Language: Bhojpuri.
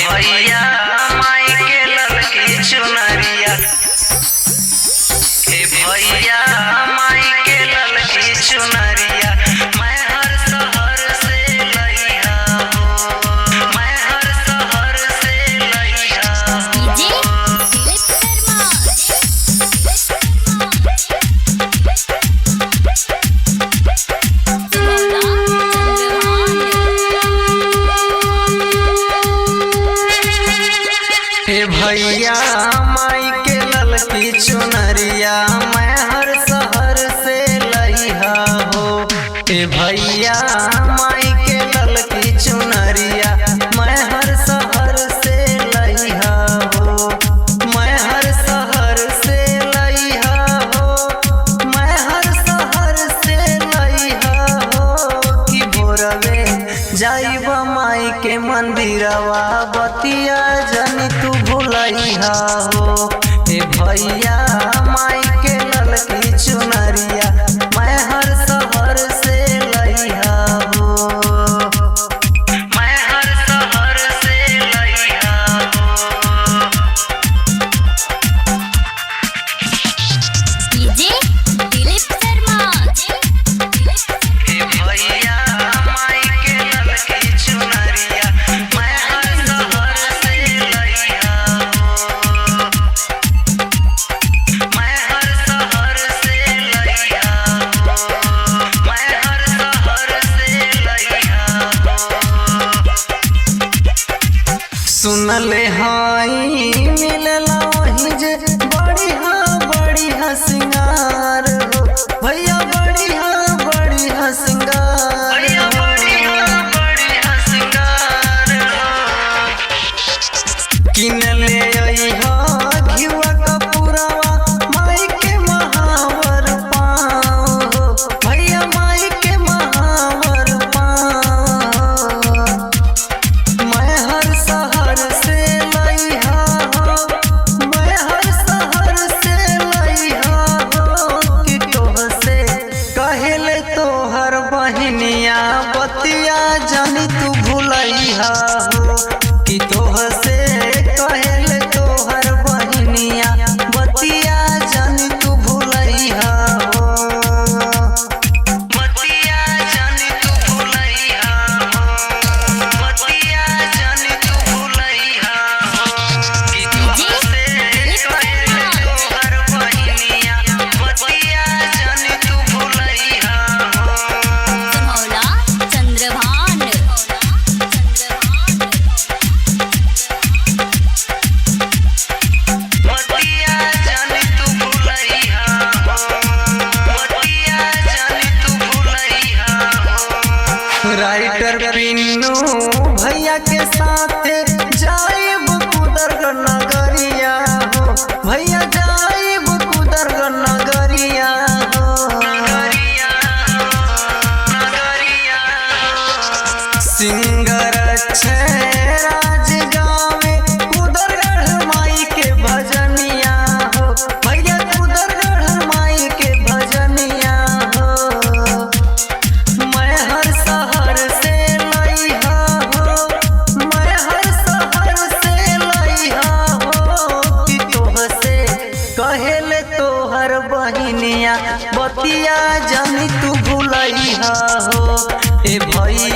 भैया माई के ललकी चुनरिया, हे भैया माई के ललकी चुनरिया, मैं हर शहर से लइहा हो, मैं हर शहर से लइहा हो। हे भैया माई के ललकी चुनरिया, मैं हर शहर से लइहा हो। हे भैया माई के ललकी चुनरिया, मैं हर शहर से लइहा हो, मैं हर शहर से लइहा हो, मैं हर शहर से लइहा हो। कि भोरवे जाइब माई के मंदिरवा, बतिया जनी तू भुलैहा हो। हे भैया माई के ललकी चुनरिया, मैं हर शहर से लइहा हो, मैं हर शहर से लइहा हो। डीजे दिलीप शर्मा। हे भैया माई के ललकी चुनरिया, मैं हर शहर से लइहा हो, मैं हर शहर से लइहा हो, मैं हर शहर से लइहा हो। सुनले हाई मिलला वही जे बढ़िया सिंगार हो, भैया बढ़िया सिंगार, भैया बढ़िया सिंगार हो। किन ले अइहा घिउवा कपूरवा, माई के महावर पाँव हो, भैया माई के महावर पाँव। मैं हर शहर से लइहा हो, मैं हर शहर से लइहा हो। कि तोहसे कहेले तोहर बहिनिया, बतिया जानी तू भुलैहा हो। कि तोहसे कहेले तोहर बहिनिया, बतिया जानी तू भुलैहा हो, बतिया जानी तू भुलैहा हो, बतिया जानी तू भुलैहा हो। कि तोहसे कहेले तोहर बहिनिया, बतिया जानी तू भुलैहा हो, समौला चंद्रभान। बतिया जानी तू भुलैहा हो, बतिया जानी तू भुलैहा हो। राइटर पिन्नू भैया के साथे जाइब कुदरग नगरिया हो, भैया जाइब कुदरग नगरिया हो, नगरिया हो, नगरिया हो। सिंगर राज गावे कुदरगढ़ माई के भजनिया हो, भैया कुदरगढ़ माई के भजनिया हो। मैं हर शहर से लइहा हो, मैं हर शहर से लइहा हो। कि तोहसे कहेले तोहर बहिनिया, बतिया जानी तू भुलैहा हो। हे भैया